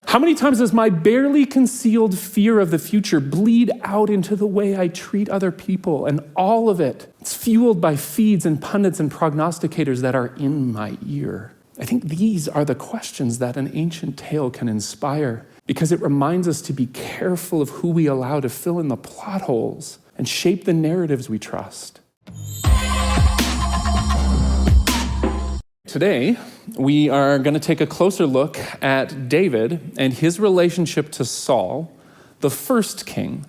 How many times does my barely concealed fear of the future bleed out into the way I treat other people? And all of it's fueled by feeds and pundits and prognosticators that are in my ear. I think these are the questions that an ancient tale can inspire, because it reminds us to be careful of who we allow to fill in the plot holes and shape the narratives we trust. Today, we are going to take a closer look at David and his relationship to Saul, the first king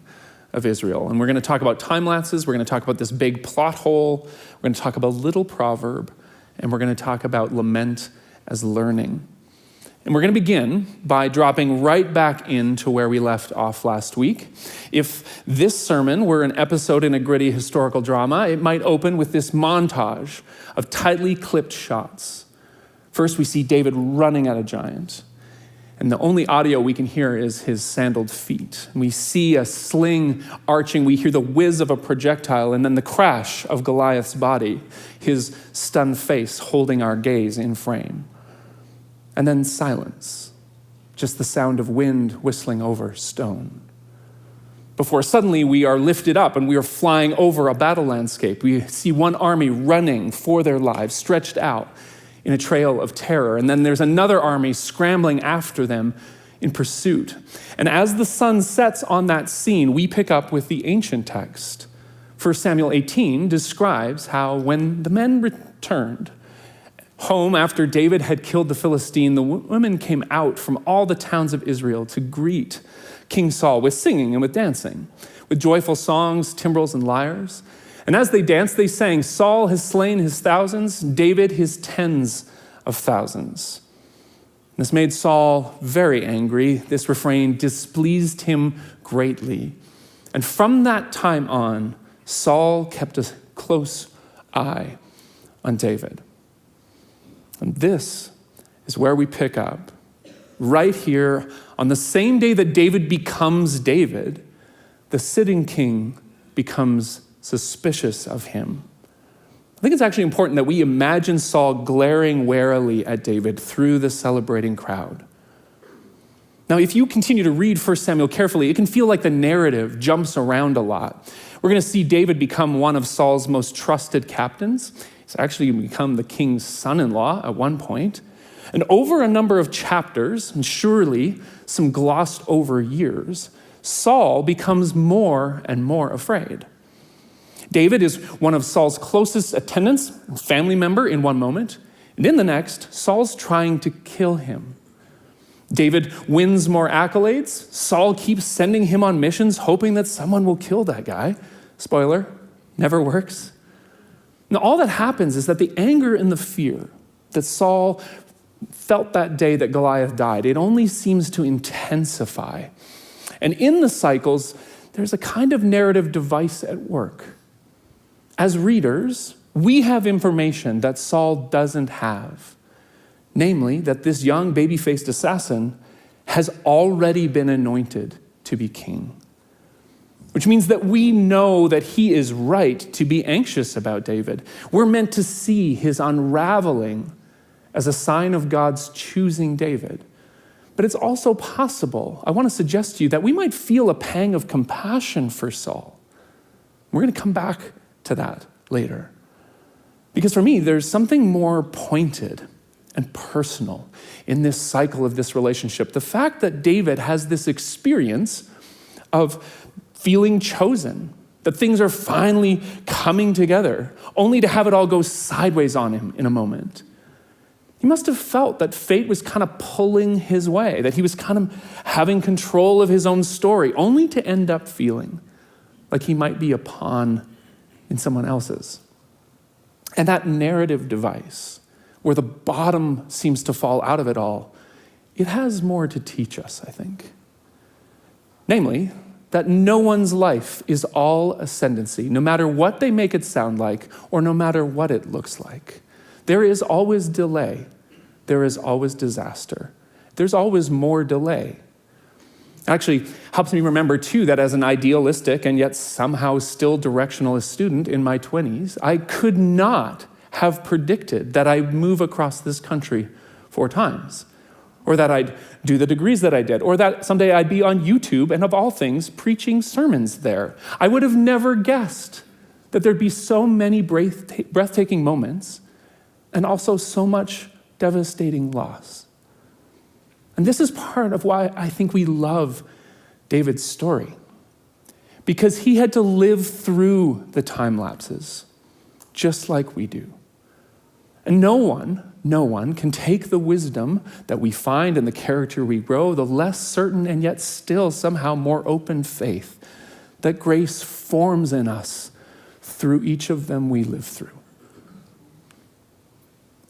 of Israel. And we're going to talk about time lapses, we're going to talk about this big plot hole, we're going to talk about a little proverb, and we're going to talk about lament as learning. And we're going to begin by dropping right back into where we left off last week. If this sermon were an episode in a gritty historical drama, it might open with this montage of tightly clipped shots. First, we see David running at a giant, and the only audio we can hear is his sandaled feet. And we see a sling arching, we hear the whiz of a projectile, and then the crash of Goliath's body, his stunned face holding our gaze in frame. And then silence, just the sound of wind whistling over stone. Before suddenly we are lifted up and we are flying over a battle landscape. We see one army running for their lives, stretched out in a trail of terror. And then there's another army scrambling after them in pursuit. And as the sun sets on that scene, we pick up with the ancient text. 1 Samuel 18 describes how when the men returned home after David had killed the Philistine, the women came out from all the towns of Israel to greet King Saul with singing and with dancing, with joyful songs, timbrels, and lyres. And as they danced, they sang, "Saul has slain his thousands, David his tens of thousands." This made Saul very angry. This refrain displeased him greatly. And from that time on, Saul kept a close eye on David. And this is where we pick up. Right here, on the same day that David becomes David, the sitting king becomes suspicious of him. I think it's actually important that we imagine Saul glaring warily at David through the celebrating crowd. Now, if you continue to read 1 Samuel carefully, it can feel like the narrative jumps around a lot. We're going to see David become one of Saul's most trusted captains. He's actually become the king's son-in-law at one point. And over a number of chapters, and surely some glossed over years, Saul becomes more and more afraid. David is one of Saul's closest attendants and family member in one moment, and in the next, Saul's trying to kill him. David wins more accolades. Saul keeps sending him on missions, hoping that someone will kill that guy. Spoiler, never works. Now, all that happens is that the anger and the fear that Saul felt that day that Goliath died, it only seems to intensify. And in the cycles, there's a kind of narrative device at work. As readers, we have information that Saul doesn't have. Namely, that this young baby-faced assassin has already been anointed to be king. Which means that we know that he is right to be anxious about David. We're meant to see his unraveling as a sign of God's choosing David. But it's also possible, I want to suggest to you, that we might feel a pang of compassion for Saul. We're going to come back to that later. Because for me, there's something more pointed and personal in this cycle of this relationship. The fact that David has this experience of feeling chosen, that things are finally coming together, only to have it all go sideways on him in a moment. He must have felt that fate was kind of pulling his way, that he was kind of having control of his own story, only to end up feeling like he might be a pawn in someone else's. And that narrative device, where the bottom seems to fall out of it all, it has more to teach us, I think. Namely, that no one's life is all ascendancy, no matter what they make it sound like, or no matter what it looks like. There is always delay. There is always disaster. There's always more delay. Actually, helps me remember, too, that as an idealistic and yet somehow still directionalist student in my 20s, I could not have predicted that I'd move across this country 4 times. or that I'd do the degrees that I did, or that someday I'd be on YouTube and, of all things, preaching sermons there. I would have never guessed that there'd be so many breathtaking moments and also so much devastating loss. And this is part of why I think we love David's story, because he had to live through the time lapses just like we do. And no one can take the wisdom that we find in the character we grow, the less certain and yet still somehow more open faith that grace forms in us through each of them we live through.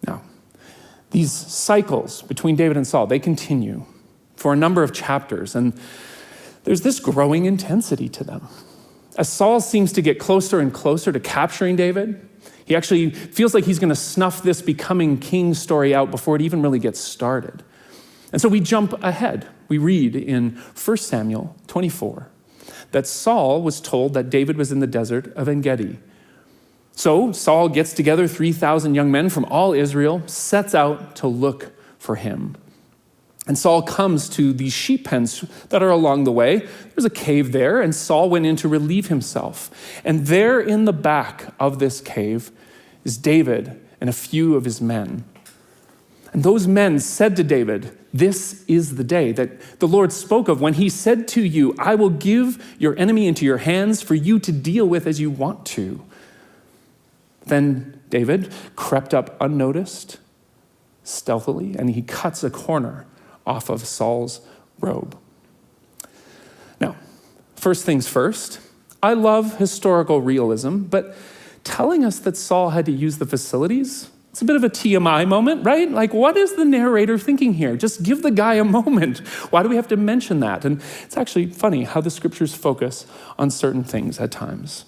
Now, these cycles between David and Saul, they continue for a number of chapters, and there's this growing intensity to them. As Saul seems to get closer and closer to capturing David, he actually feels like he's going to snuff this becoming king story out before it even really gets started. And so we jump ahead. We read in 1 Samuel 24 that Saul was told that David was in the desert of En-Gedi. So Saul gets together 3,000 young men from all Israel, sets out to look for him. And Saul comes to these sheep pens that are along the way. There's a cave there, and Saul went in to relieve himself. And there in the back of this cave is David and a few of his men. And those men said to David, "This is the day that the Lord spoke of when he said to you, 'I will give your enemy into your hands for you to deal with as you want to.'" Then David crept up unnoticed, stealthily, and he cuts a corner off of Saul's robe. Now, first things first, I love historical realism, but telling us that Saul had to use the facilities, it's a bit of a TMI moment, right? Like, what is the narrator thinking here? Just give the guy a moment. Why do we have to mention that? And it's actually funny how the scriptures focus on certain things at times.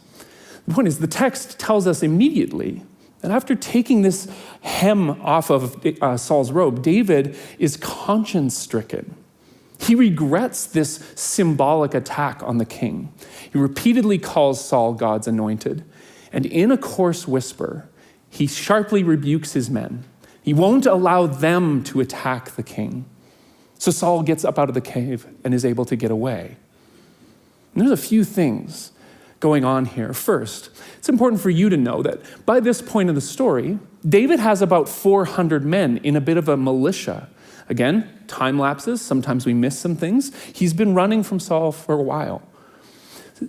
The point is, the text tells us immediately that after taking this hem off of Saul's robe, David is conscience-stricken. He regrets this symbolic attack on the king. He repeatedly calls Saul God's anointed, and in a coarse whisper, he sharply rebukes his men. He won't allow them to attack the king. So Saul gets up out of the cave and is able to get away. And there's a few things going on here. First, it's important for you to know that by this point in the story, David has about 400 men in a bit of a militia. Again, time lapses, sometimes we miss some things. He's been running from Saul for a while.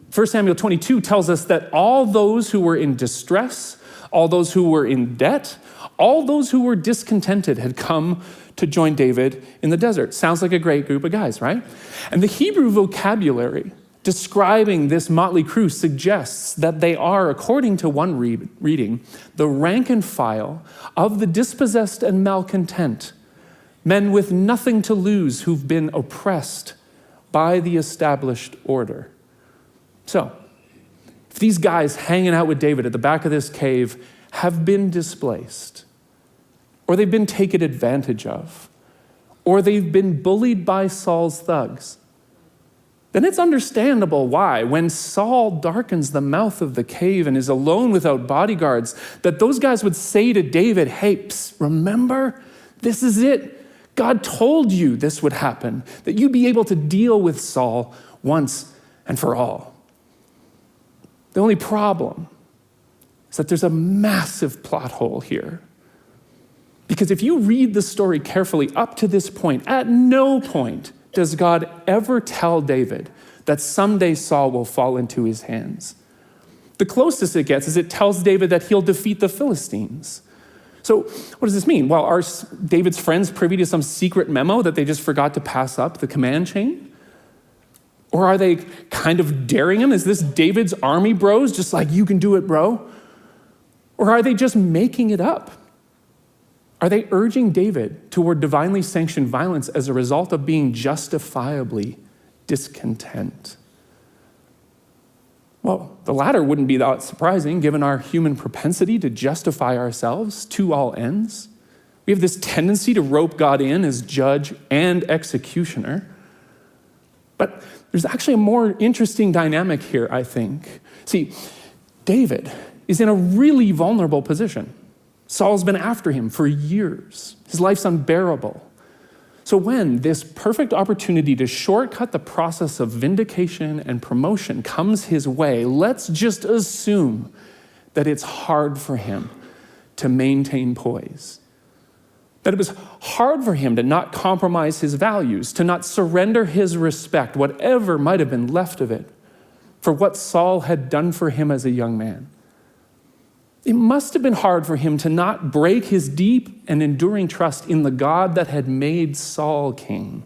1 Samuel 22 tells us that all those who were in distress, all those who were in debt, all those who were discontented had come to join David in the desert. Sounds like a great group of guys, right? And the Hebrew vocabulary describing this motley crew suggests that they are, according to one reading, the rank and file of the dispossessed and malcontent, men with nothing to lose who've been oppressed by the established order. So, if these guys hanging out with David at the back of this cave have been displaced, or they've been taken advantage of, or they've been bullied by Saul's thugs, then it's understandable why, when Saul darkens the mouth of the cave and is alone without bodyguards, that those guys would say to David, "Hey, remember? This is it. God told you this would happen, that you'd be able to deal with Saul once and for all." The only problem is that there's a massive plot hole here. Because if you read the story carefully up to this point, at no point does God ever tell David that someday Saul will fall into his hands. The closest it gets is it tells David that he'll defeat the Philistines. So what does this mean? Well, are David's friends privy to some secret memo that they just forgot to pass up the command chain? Or are they kind of daring him? Is this David's army bros, just like, "You can do it, bro"? Or are they just making it up? Are they urging David toward divinely sanctioned violence as a result of being justifiably discontent? Well, the latter wouldn't be that surprising given our human propensity to justify ourselves to all ends. We have this tendency to rope God in as judge and executioner. But there's actually a more interesting dynamic here, I think. See, David is in a really vulnerable position. Saul's been after him for years. His life's unbearable. So when this perfect opportunity to shortcut the process of vindication and promotion comes his way, let's just assume that it's hard for him to maintain poise. That it was hard for him to not compromise his values, to not surrender his respect, whatever might have been left of it, for what Saul had done for him as a young man. It must have been hard for him to not break his deep and enduring trust in the God that had made Saul king.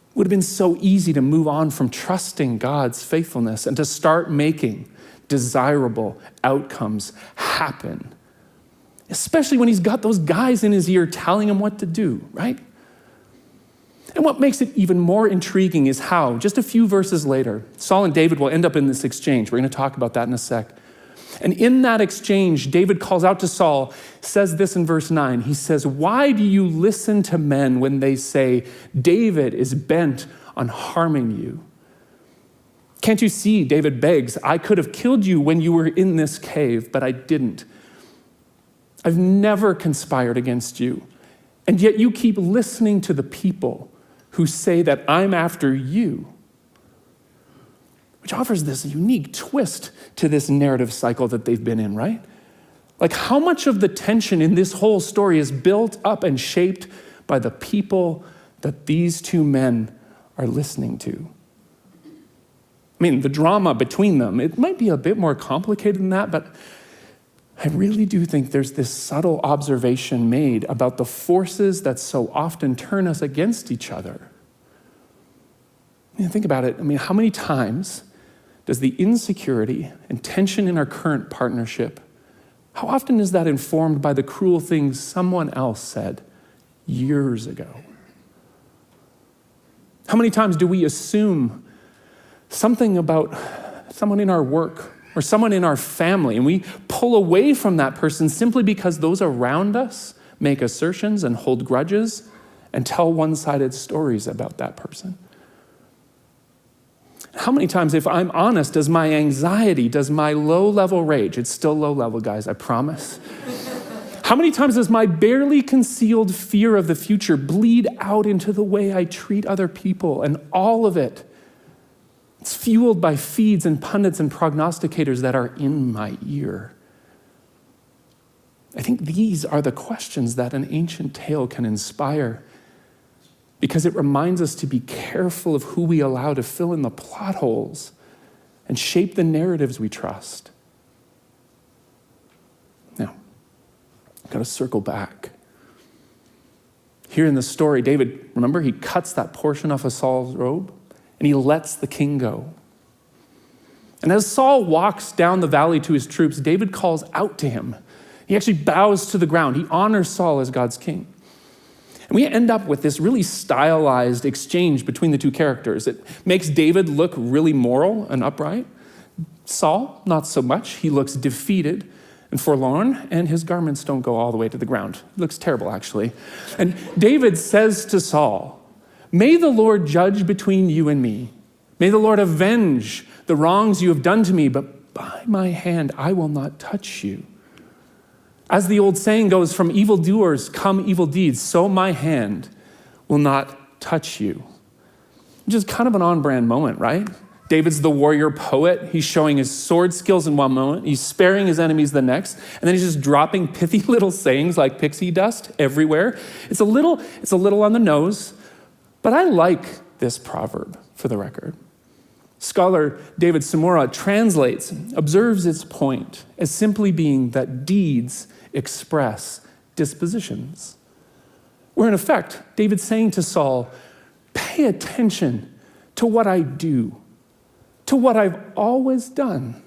It would have been so easy to move on from trusting God's faithfulness and to start making desirable outcomes happen, especially when he's got those guys in his ear telling him what to do, right? And what makes it even more intriguing is how, just a few verses later, Saul and David will end up in this exchange. We're going to talk about that in a sec. And in that exchange, David calls out to Saul, says this in verse 9. He says, "Why do you listen to men when they say, 'David is bent on harming you'? Can't you see," David begs, "I could have killed you when you were in this cave, but I didn't. I've never conspired against you. And yet you keep listening to the people who say that I'm after you." Which offers this unique twist to this narrative cycle that they've been in, right? Like, how much of the tension in this whole story is built up and shaped by the people that these two men are listening to? I mean, the drama between them, it might be a bit more complicated than that, but I really do think there's this subtle observation made about the forces that so often turn us against each other. I mean, think about it. I mean, how many times does the insecurity and tension in our current partnership, how often is that informed by the cruel things someone else said years ago? How many times do we assume something about someone in our work or someone in our family, and we pull away from that person simply because those around us make assertions and hold grudges and tell one-sided stories about that person? How many times, if I'm honest, does my anxiety, does my low-level rage, it's still low-level, guys, I promise. How many times does my barely concealed fear of the future bleed out into the way I treat other people? And all of it, it's fueled by feeds and pundits and prognosticators that are in my ear. I think these are the questions that an ancient tale can inspire, because it reminds us to be careful of who we allow to fill in the plot holes and shape the narratives we trust. Now, I've got to circle back. Here in the story, David, remember, he cuts that portion off of Saul's robe and he lets the king go. And as Saul walks down the valley to his troops, David calls out to him. He actually bows to the ground. He honors Saul as God's king. And we end up with this really stylized exchange between the two characters. It makes David look really moral and upright. Saul, not so much. He looks defeated and forlorn, and his garments don't go all the way to the ground. It looks terrible, actually. And David says to Saul, "May the Lord judge between you and me. May the Lord avenge the wrongs you have done to me, but by my hand I will not touch you. As the old saying goes, from evildoers come evil deeds, so my hand will not touch you." Which is kind of an on-brand moment, right? David's the warrior poet. He's showing his sword skills in one moment. He's sparing his enemies the next. And then he's just dropping pithy little sayings like pixie dust everywhere. It's a little on the nose, but I like this proverb, for the record. Scholar David Samora observes its point as simply being that deeds express dispositions. Where in effect, David's saying to Saul, pay attention to what I do, to what I've always done.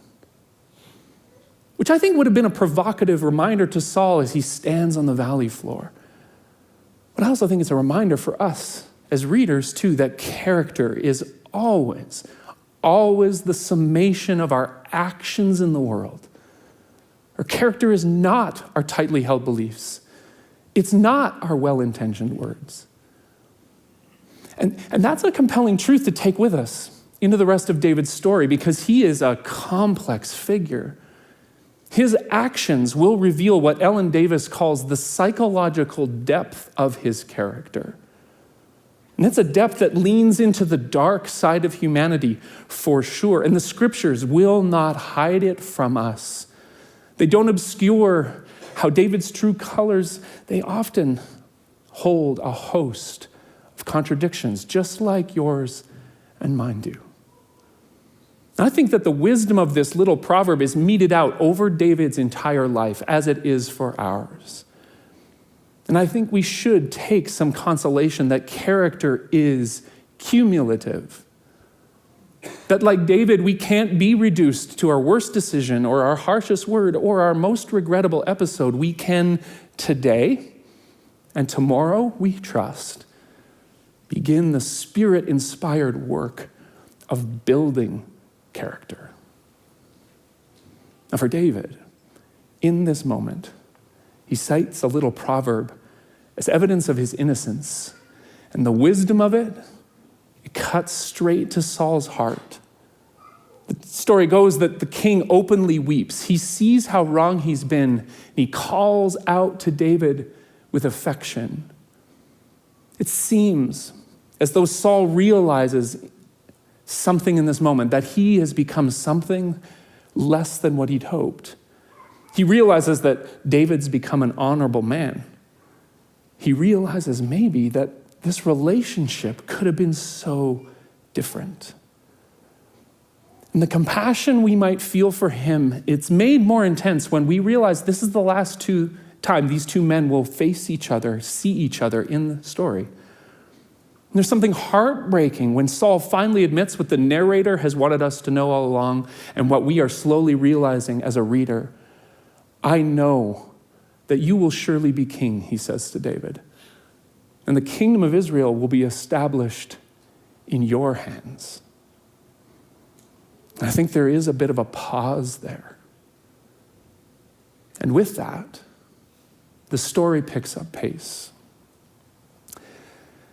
Which I think would have been a provocative reminder to Saul as he stands on the valley floor. But I also think it's a reminder for us as readers too, that character is always the summation of our actions in the world. Our character is not our tightly held beliefs. It's not our well-intentioned words. And that's a compelling truth to take with us into the rest of David's story, because he is a complex figure. His actions will reveal what Ellen Davis calls the psychological depth of his character. And it's a depth that leans into the dark side of humanity for sure. And the scriptures will not hide it from us. They don't obscure how David's true colors, they often hold a host of contradictions, just like yours and mine do. And I think that the wisdom of this little proverb is meted out over David's entire life as it is for ours. And I think we should take some consolation that character is cumulative. That like David, we can't be reduced to our worst decision or our harshest word or our most regrettable episode. We can today and tomorrow, we trust, begin the Spirit-inspired work of building character. Now for David, in this moment, he cites a little proverb as evidence of his innocence. And the wisdom of it, it cuts straight to Saul's heart. The story goes that the king openly weeps. He sees how wrong he's been, and he calls out to David with affection. It seems as though Saul realizes something in this moment, that he has become something less than what he'd hoped. He realizes that David's become an honorable man. He realizes maybe that this relationship could have been so different. And the compassion we might feel for him, it's made more intense when we realize this is the last time these two men will face each other, see each other in the story. And there's something heartbreaking when Saul finally admits what the narrator has wanted us to know all along and what we are slowly realizing as a reader. I know that you will surely be king, he says to David. And the kingdom of Israel will be established in your hands. I think there is a bit of a pause there. And with that, the story picks up pace.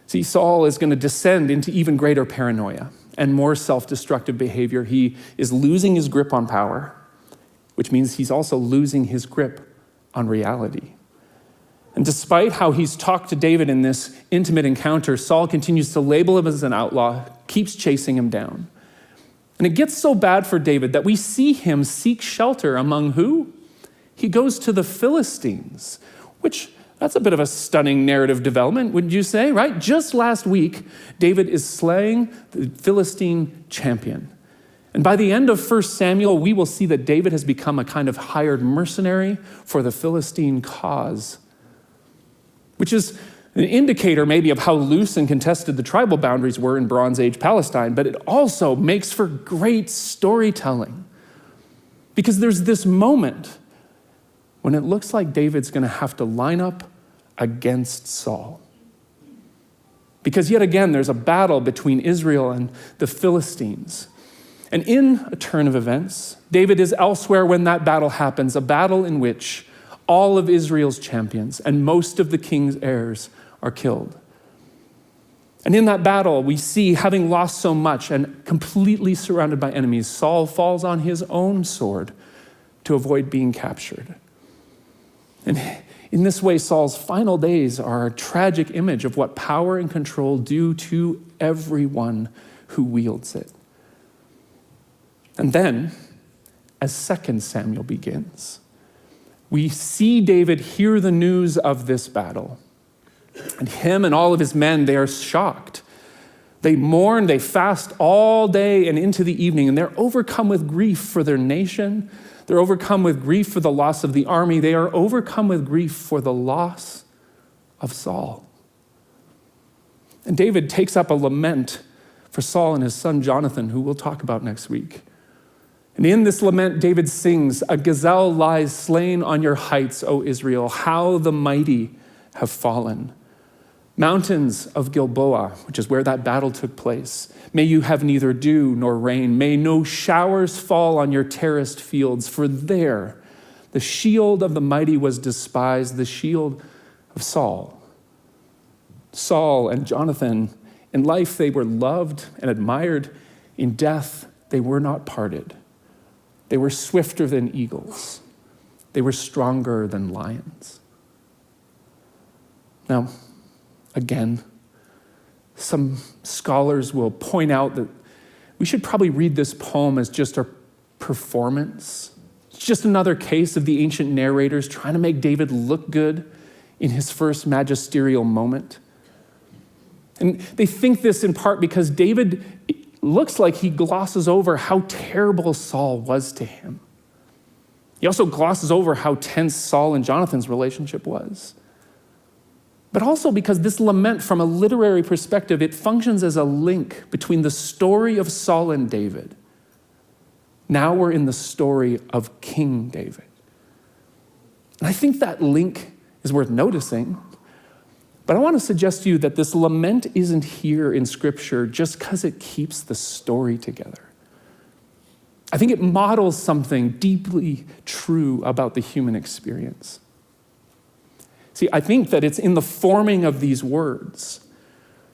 See, Saul is going to descend into even greater paranoia and more self-destructive behavior. He is losing his grip on power, which means he's also losing his grip on reality. And despite how he's talked to David in this intimate encounter, Saul continues to label him as an outlaw, keeps chasing him down. And it gets so bad for David that we see him seek shelter among who? He goes to the Philistines, which that's a bit of a stunning narrative development, wouldn't you say, right? Just last week, David is slaying the Philistine champion. And by the end of 1 Samuel, we will see that David has become a kind of hired mercenary for the Philistine cause, which is an indicator maybe of how loose and contested the tribal boundaries were in Bronze Age Palestine, but it also makes for great storytelling. Because there's this moment when it looks like David's going to have to line up against Saul. Because yet again, there's a battle between Israel and the Philistines. And in a turn of events, David is elsewhere when that battle happens, a battle in which all of Israel's champions and most of the king's heirs are killed. And in that battle, we see, having lost so much and completely surrounded by enemies, Saul falls on his own sword to avoid being captured. And in this way, Saul's final days are a tragic image of what power and control do to everyone who wields it. And then, as 2 Samuel begins, we see David hear the news of this battle. And him and all of his men, they are shocked. They mourn, they fast all day and into the evening, and they're overcome with grief for their nation. They're overcome with grief for the loss of the army. They are overcome with grief for the loss of Saul. And David takes up a lament for Saul and his son Jonathan, who we'll talk about next week. And in this lament, David sings, "A gazelle lies slain on your heights, O Israel, how the mighty have fallen. Mountains of Gilboa," which is where that battle took place, "may you have neither dew nor rain. May no showers fall on your terraced fields, for there the shield of the mighty was despised, the shield of Saul." Saul and Jonathan, in life they were loved and admired. In death, they were not parted. They were swifter than eagles. They were stronger than lions. Now, again, some scholars will point out that we should probably read this poem as just a performance. It's just another case of the ancient narrators trying to make David look good in his first magisterial moment. And they think this in part because David looks like he glosses over how terrible Saul was to him. He also glosses over how tense Saul and Jonathan's relationship was. But also because this lament, from a literary perspective, it functions as a link between the story of Saul and David. Now we're in the story of King David. And I think that link is worth noticing. But I want to suggest to you that this lament isn't here in Scripture just because it keeps the story together. I think it models something deeply true about the human experience. See, I think that it's in the forming of these words.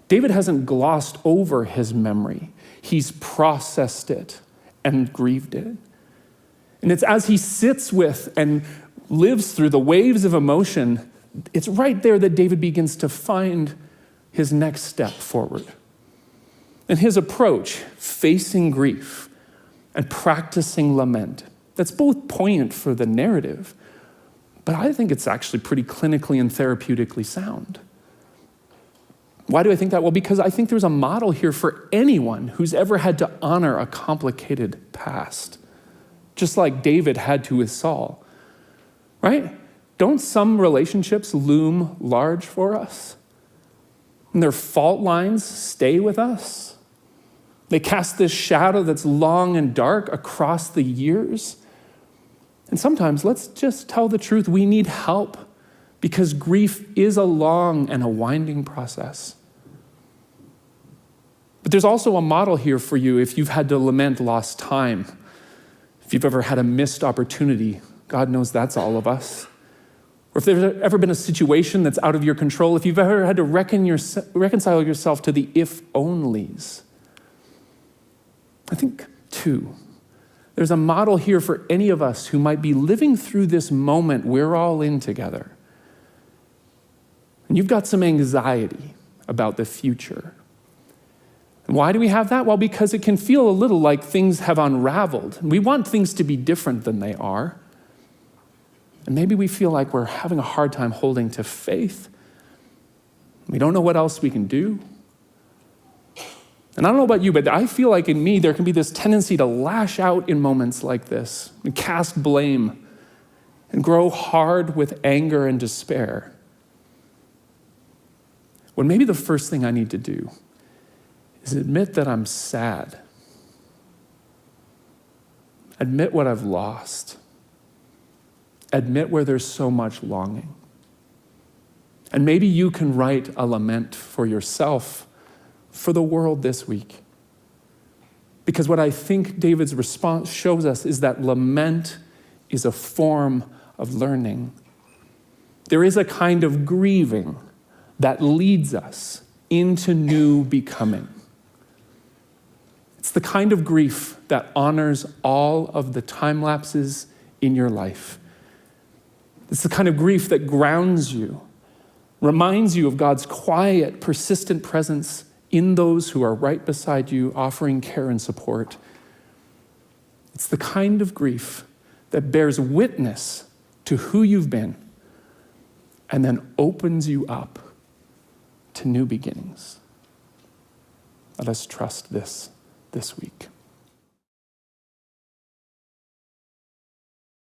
David hasn't glossed over his memory. He's processed it and grieved it. And it's as he sits with and lives through the waves of emotion, it's right there that David begins to find his next step forward. And his approach, facing grief and practicing lament, that's both poignant for the narrative, but I think it's actually pretty clinically and therapeutically sound. Why do I think that? Well, because I think there's a model here for anyone who's ever had to honor a complicated past, just like David had to with Saul, right? Don't some relationships loom large for us? And their fault lines stay with us? They cast this shadow that's long and dark across the years. And sometimes, let's just tell the truth, we need help because grief is a long and a winding process. But there's also a model here for you if you've had to lament lost time, if you've ever had a missed opportunity. God knows that's all of us. Or if there's ever been a situation that's out of your control, if you've ever had to reconcile yourself to the if-onlys. I think, too, there's a model here for any of us who might be living through this moment we're all in together. And you've got some anxiety about the future. And why do we have that? Well, because it can feel a little like things have unraveled. We want things to be different than they are. And maybe we feel like we're having a hard time holding to faith. We don't know what else we can do. And I don't know about you, but I feel like in me, there can be this tendency to lash out in moments like this and cast blame and grow hard with anger and despair. When maybe the first thing I need to do is admit that I'm sad. Admit what I've lost. Admit where there's so much longing. And maybe you can write a lament for yourself, for the world this week. Because what I think David's response shows us is that lament is a form of learning. There is a kind of grieving that leads us into new becoming. It's the kind of grief that honors all of the time lapses in your life. It's the kind of grief that grounds you, reminds you of God's quiet, persistent presence in those who are right beside you, offering care and support. It's the kind of grief that bears witness to who you've been and then opens you up to new beginnings. Let us trust this week.